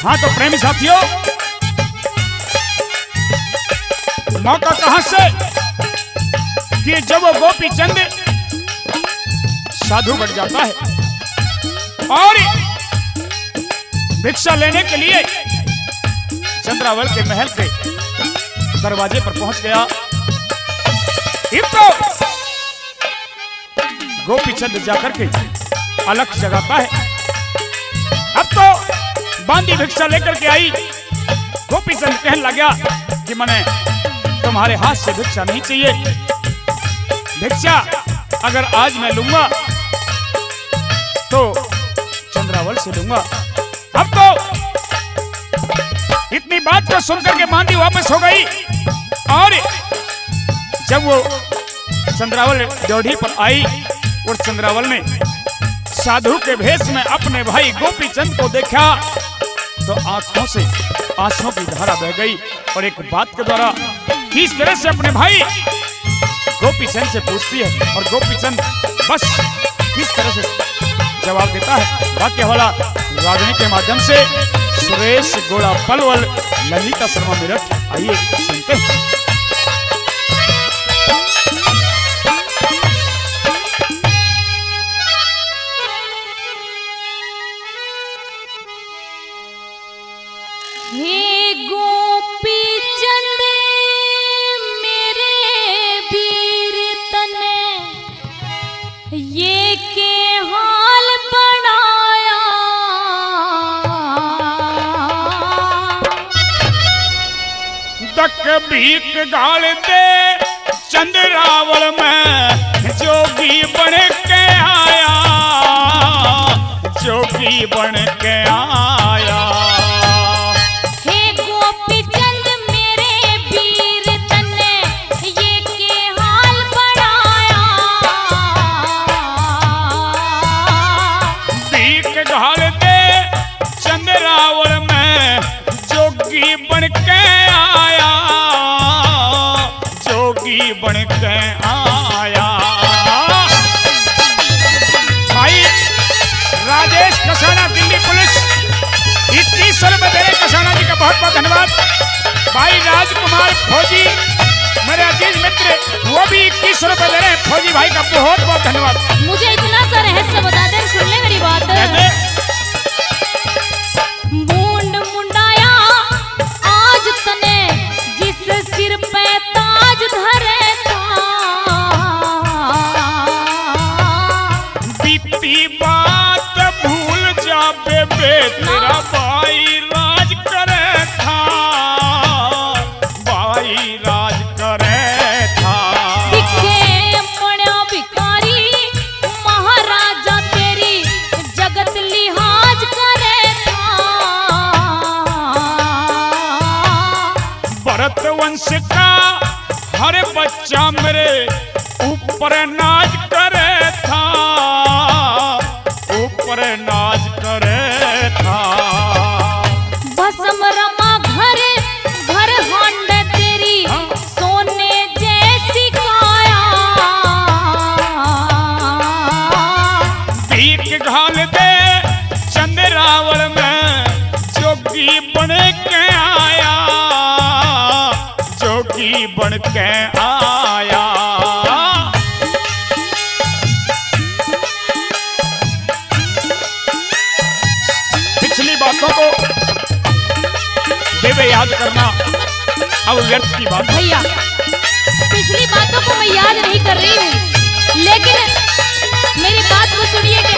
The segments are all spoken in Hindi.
हाँ तो प्रेमी साथियों, मौका कहां से कि जब वो गोपी चंद साधु बन जाता है और भिक्षा लेने के लिए चंद्रावल के महल के दरवाजे पर पहुंच गया। तो गोपी चंद जाकर के अलख जगाता है। अब तो बांदी भिक्षा लेकर के आई। गोपी चंद कहने लगा कि मने तुम्हारे हाथ से भिक्षा नहीं चाहिए, भिक्षा अगर आज मैं लूंगा तो चंद्रावल से लूंगा। अब तो इतनी बात को सुनकर के बांदी वापस हो गई और जब वो चंद्रावल ड्योढ़ी पर आई और चंद्रावल ने साधु के भेष में अपने भाई गोपी चंद को देखा तो आंखों से आंसुओं की धारा बह गई और एक बात के द्वारा किस तरह से अपने भाई गोपी चंद से पूछती है और गोपी चंद बस किस तरह से जवाब देता है। वाक्य वाला रागनी के माध्यम से सुरेश गोड़ा पलवल, ललिता शर्मा मेरठ, आइए सुनते हैं। हे गोपी चंद मेरे वीर तने ये के हाल बनाया, दक भीख गाल दे चंद्रावल में जोगी बन के आया, जोगी बन के आया। चंद्रावल में जोगी बन के आया, जोगी बन के आया। भाई राजेश कसाना, दिल्ली पुलिस 21 रुपए दे रहे कसाना जी का बहुत बहुत धन्यवाद। भाई राजकुमार फौजी मेरे अजीज मित्र वो भी 21 रुपए दे रहे हैं, फौजी भाई का बहुत बहुत धन्यवाद। मुझे इतना सा रहस्य बता दे, सुन ले मेरी बात। बूंद मुंडाया आज तने जिस सिर पे ताज धरे था, बीती बात भूल जा बेबे तेरा भाई राज करे था, भाई राज करे था। दिखे पड़ा भिखारी महाराजा तेरी जगत लिहाज करे था, भरत वंश का हर बच्चा मेरे ऊपर नाज करे था, ऊपर नाज करे था। भस्म रमा घर घर हांडे तेरी सोने जैसी काया, भीख घाल दे चंद्रावल में जोगी बन के आया, जोगी बन के आया। पिछली बातों को देवे याद करना अब व्यर्थ की बात। भैया पिछली बातों को मैं याद नहीं कर रही हूँ, लेकिन मेरी बात को सुनिए कि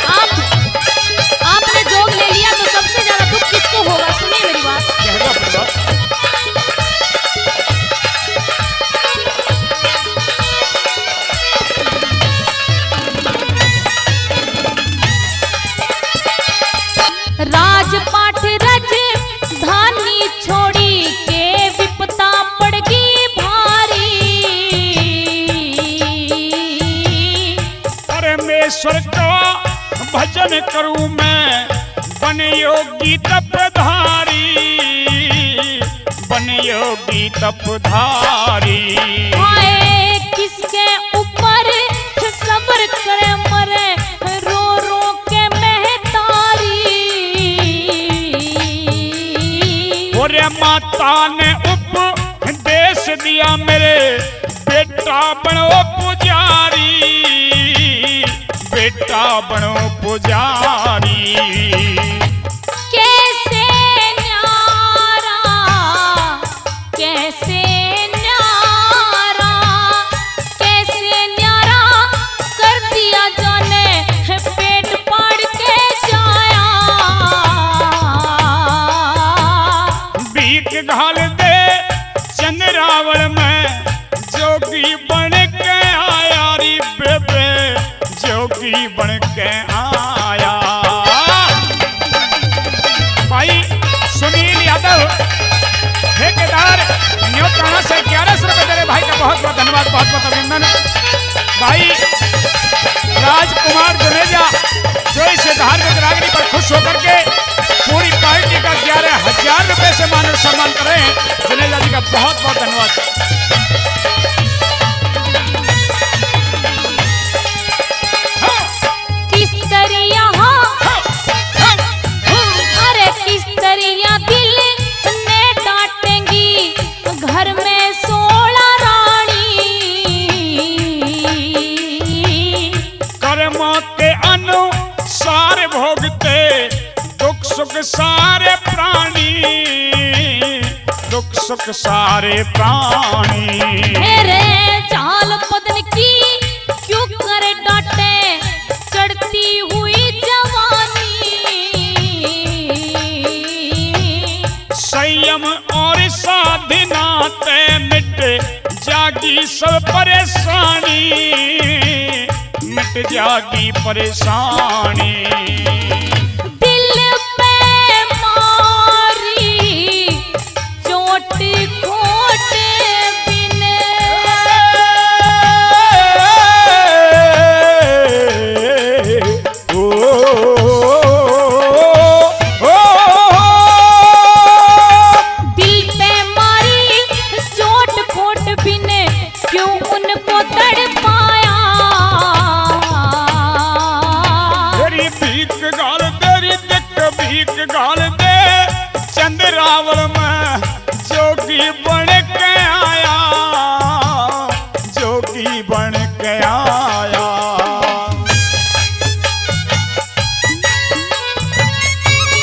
आपने जोग ले लिया तो सबसे ज्यादा दुख किसको होगा। सुनिए मेरी बात। राजपाट रज धानी छोड़ी के विपता पड़गी भारी, परमेश्वर का भजन करूं मैं बन योगी तपधारी, बन योगी तपधारी। आए किसके ऊपर सब्र करे मरे रो रो के महतारी, दिया मेरे बेटा बनो पुजारी, बेटा बनो पुजारी। कैसे न्यारा, कैसे न्यारा, कैसे न्यारा कर दिया जाने पेट पाड़ के जाया। भीख घाल दे चंद्रावल में जोगी बन के आया री बेबे, जोगी बन के आया। भाई सुनील यादव ठेकेदार न्योताना से 1100 रुपए दे रहे भाई का बहुत बहुत धन्यवाद, बहुत बहुत अभिनंदन। भाई राजकुमार जुनेजा जो इस धार्मिक रागनी पर खुश होकर के पूरी पार्टी का 11,000 रुपए से मान और सम्मान कर रहे हैं, जुनेजा जी का बहुत बहुत धन्यवाद। किस तरिया अरे किस तरिया दिल ने डांटेंगी घर में 16 रानी। कर्मों के अनुसार भोगते दुख सुख सारे प्राणी, दुख सुख सारे प्राणी। मेरे चाल बदन की क्यों करे डांटे चढ़ती हुई जवानी। संयम और साधना ते मिट जागी सब परेशानी, मिट जागी परेशानी। दिल पे मारी चोट खोट बिन। दिल पे मारी चोट खोट बिन क्यों उनको तड़पाया। तेरी भीख गाल तेरी दिक भीख गाल दे चंद्रावल में जोगी बन के आया, जोगी बन के आया।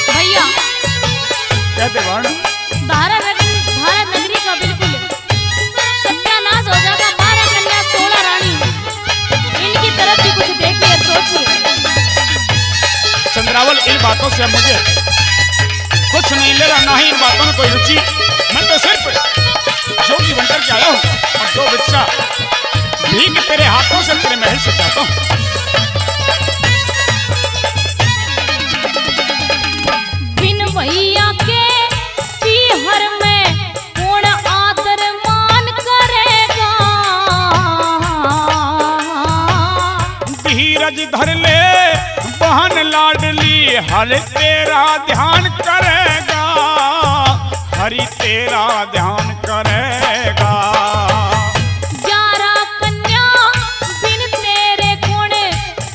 भैया कहते वर्ण भारत नगरी का बिल्कुल सत्यानाश हो जाएगा। 12 कन्या 16 रानी, इनकी तरफ भी कुछ देखिए सोचिए। चंद्रावल इन बातों से मुझे कुछ नहीं ले रहा, ना ही इन बातों में कोई रुचि। मैं तो सिर्फ जोगी बनकर के आया हूँ और 2 भिक्षा भीख तेरे हाथों से तेरे महल से चाहता हूँ। बिन भैया के पीहर में कौन आदर मान करेगा। धीरज धर ले बहन लाडली हल तेरा ध्यान करेगा, हरि तेरा ध्यान करेगा। 11 कन्या बिन तेरे कौन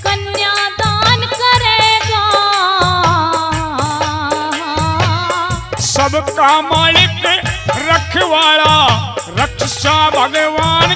कन्या दान करेगा। सबका मालिक रखवाला रक्षा भगवान